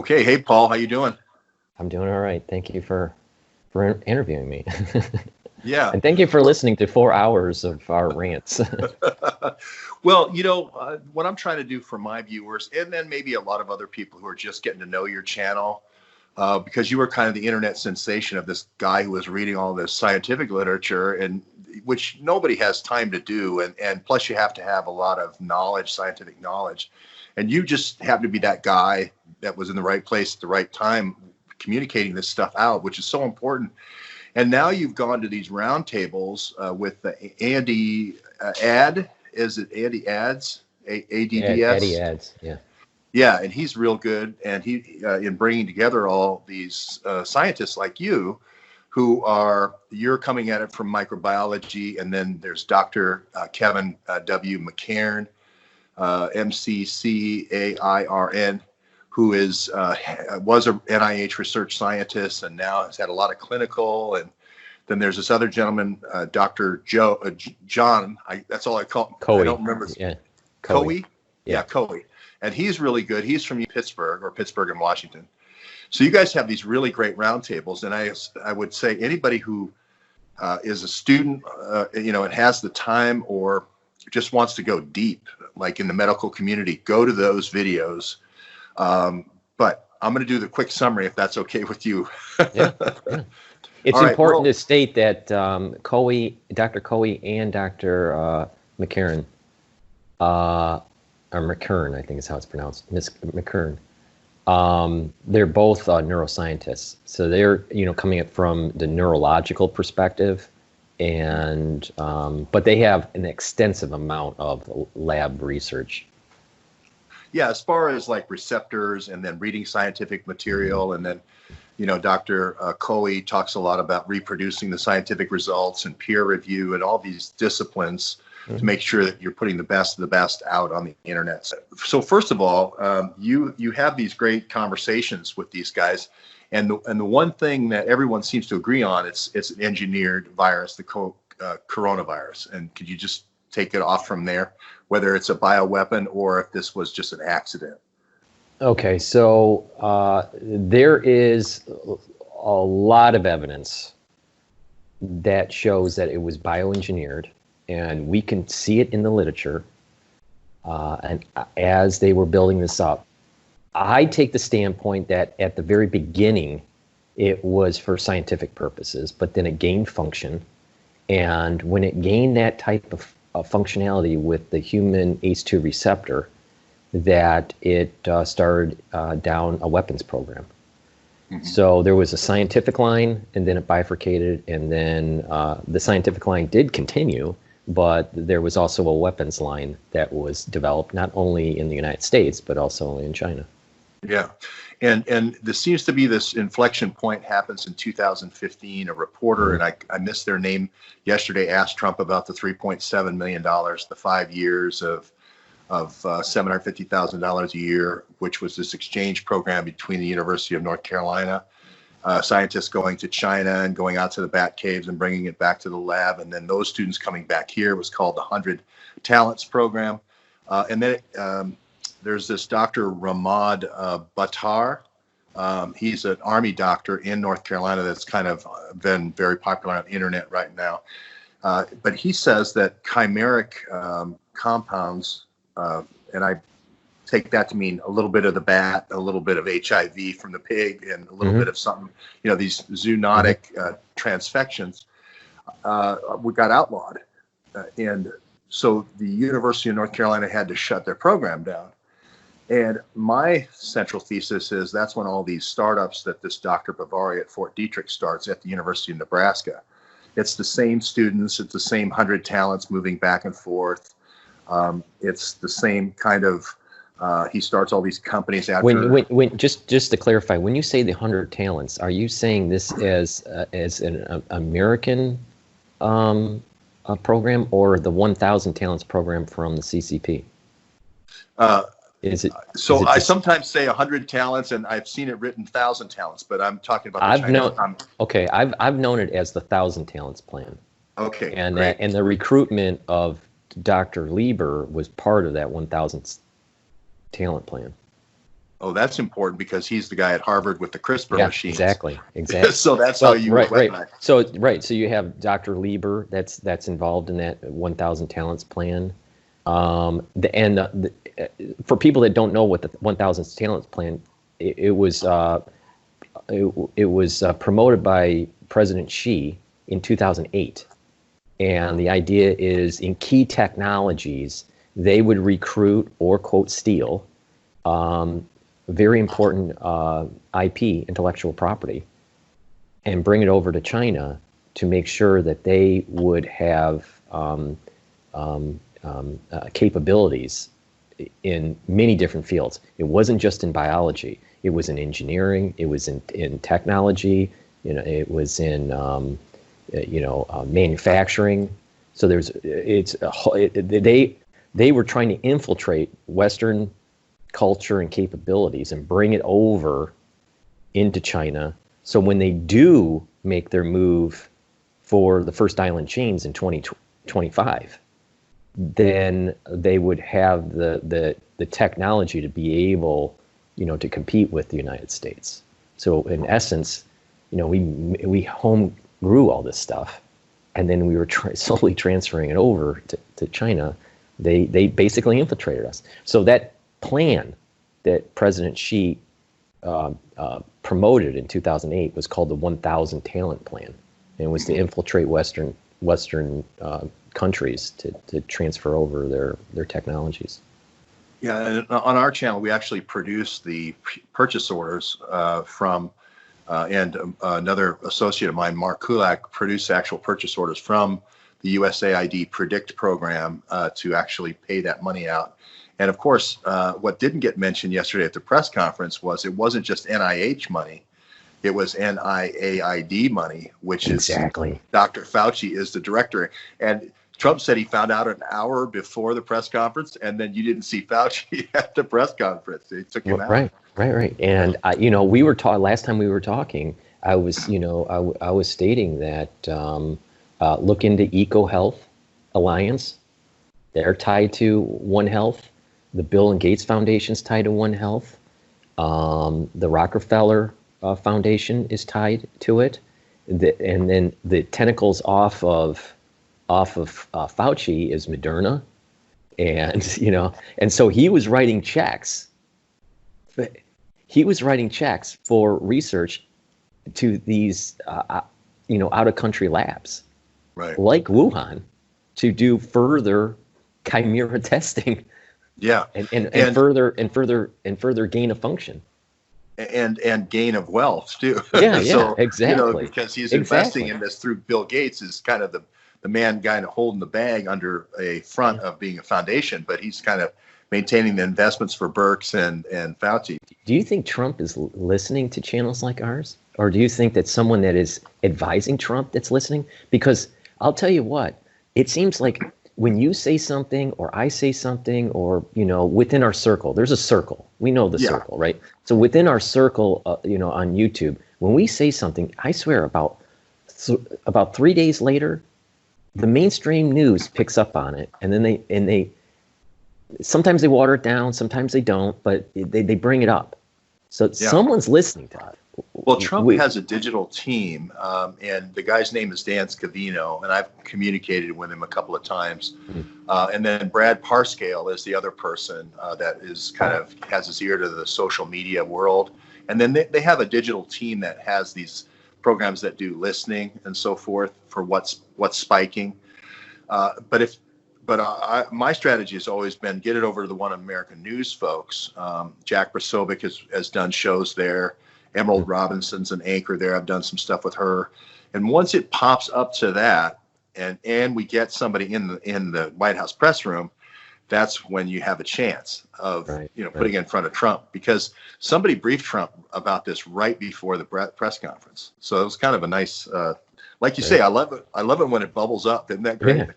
Okay, hey Paul, how you doing? I'm doing all right. Thank you for interviewing me. Yeah. And thank you for listening to 4 hours of our rants. Well, what I'm trying to do for my viewers, and then maybe a lot of other people who are just getting to know your channel, because you were kind of the internet sensation of this guy who was reading all this scientific literature, and which nobody has time to do, and plus you have to have a lot of knowledge, scientific knowledge, and you just happen to be that guy that was in the right place at the right time, communicating this stuff out, which is so important. And now you've gone to these roundtables with Andy Ad. Is it Andy Ads? ADDS? Eddie Ads, yeah. Yeah, and he's real good. And he in bringing together all these scientists like you, you're coming at it from microbiology, and then there's Dr. Kevin W. McCairn, McCairn, who was a NIH research scientist and now has had a lot of clinical. And then there's this other gentleman, Dr. John. That's all I call him. Coey. I don't remember. Yeah. Coey? Yeah, Coey. And he's really good. He's from Pittsburgh and Washington. So you guys have these really great roundtables. And I would say anybody who is a student, and has the time or just wants to go deep, like in the medical community, go to those videos. But I'm going to do the quick summary if that's okay with you. Yeah. It's important to state that Dr. Coey and Dr. McCairn, or McCairn, I think is how it's pronounced, Miss McCairn. They're both neuroscientists, so they're coming at from the neurological perspective, and but they have an extensive amount of lab research. Yeah, as far as like receptors and then reading scientific material, and then, Dr. Coey talks a lot about reproducing the scientific results and peer review and all these disciplines to make sure that you're putting the best of the best out on the internet. So first of all, you have these great conversations with these guys, and the one thing that everyone seems to agree on, it's an engineered virus, the coronavirus. And could you just take it off from there, whether it's a bioweapon or if this was just an accident? Okay, so there is a lot of evidence that shows that it was bioengineered, and we can see it in the literature. And as they were building this up, I take the standpoint that at the very beginning, it was for scientific purposes, but then it gained function. And when it gained that type of functionality with the human ACE2 receptor, that it started down a weapons program. Mm-hmm. So there was a scientific line, and then it bifurcated, and then the scientific line did continue, but there was also a weapons line that was developed not only in the United States, but also in China. Yeah. And there seems to be this inflection point happens in 2015. A reporter, and I missed their name yesterday, asked Trump about the $3.7 million, the 5 years of $750,000 a year, which was this exchange program between the University of North Carolina, scientists going to China and going out to the bat caves and bringing it back to the lab. And then those students coming back here. It was called the 100 Talents Program. And then there's this Dr. Ramad Buttar. He's an Army doctor in North Carolina that's kind of been very popular on the internet right now. But he says that chimeric compounds, and I take that to mean a little bit of the bat, a little bit of HIV from the pig, and a little bit of something, these zoonotic transfections, we got outlawed. And so the University of North Carolina had to shut their program down. And my central thesis is that's when all these startups that this Dr. Bavaria at Fort Detrick starts at the University of Nebraska. It's the same students, it's the same 100 talents moving back and forth. It's the same kind of, he starts all these companies after. When just to clarify, when you say the 100 talents, are you saying this as an American program, or the 1,000 talents program from the CCP? I sometimes say 100 talents, and I've seen it written 1,000 talents, but I'm talking about the Chinese. I've known it as the 1,000 talents plan. Okay, and great. And the recruitment of Dr. Lieber was part of that 1,000 talent plan. Oh, that's important because he's the guy at Harvard with the CRISPR Yeah, machines. exactly. So that's Well, how you right. weaponize. So you have Dr. Lieber that's involved in that 1,000 Talents plan. For people that don't know what the 1,000 Talents plan, it was promoted by President Xi in 2008, and the idea is in key technologies they would recruit or quote steal very important IP, intellectual property, and bring it over to China to make sure that they would have capabilities in many different fields. It wasn't just in biology. It was in engineering. It was in technology. It was in manufacturing. So they were trying to infiltrate Western culture and capabilities and bring it over into China. So when they do make their move for the first island chains in 2025, then they would have the technology to be able, to compete with the United States. So in essence, we home grew all this stuff, and then we were slowly transferring it over to China. They basically infiltrated us. So that plan that President Xi promoted in 2008 was called the 1,000 Talent Plan, and it was to infiltrate Western countries to transfer over their technologies. Yeah, and on our channel, we actually produce the purchase orders from, and another associate of mine, Mark Kulak, produced actual purchase orders from the USAID Predict program to actually pay that money out. And of course, what didn't get mentioned yesterday at the press conference was it wasn't just NIH money, it was NIAID money, which exactly. is Dr. Fauci is the director. And Trump said he found out an hour before the press conference, and then you didn't see Fauci at the press conference. They took him out. Right. And we were last time we were talking. I was stating that look into EcoHealth Alliance. They're tied to One Health. The Bill and Gates Foundation is tied to One Health. The Rockefeller Foundation is tied to it, and then the tentacles off of Fauci is Moderna, and so he was writing checks. He was writing checks for research to these out of country labs, right, like Wuhan, to do further chimera testing. Yeah, and further gain of function, and gain of wealth too. So, exactly. Because he's investing in this through Bill Gates is kind of the man kind of holding the bag under a front of being a foundation, but he's kind of maintaining the investments for Birx and Fauci. Do you think Trump is listening to channels like ours, or do you think that someone that is advising Trump that's listening? Because I'll tell you what, it seems like when you say something or I say something or, within our circle, there's a circle. We know the circle, right? So within our circle, on YouTube, when we say something, I swear about 3 days later, the mainstream news picks up on it. And then they sometimes they water it down, sometimes they don't, but they bring it up. So someone's listening to us. Well, Trump has a digital team, and the guy's name is Dan Scavino, and I've communicated with him a couple of times. And then Brad Parscale is the other person that is kind of has his ear to the social media world. And then they have a digital team that has these programs that do listening and so forth for what's spiking. My strategy has always been get it over to the One American News folks. Jack Brasovic has done shows there. Emerald Robinson's an anchor there. I've done some stuff with her. And once it pops up to that, and we get somebody in the White House press room, that's when you have a chance of putting it in front of Trump, because somebody briefed Trump about this right before the press conference. So it was kind of a nice, like you say, I love it when it bubbles up. Isn't that great?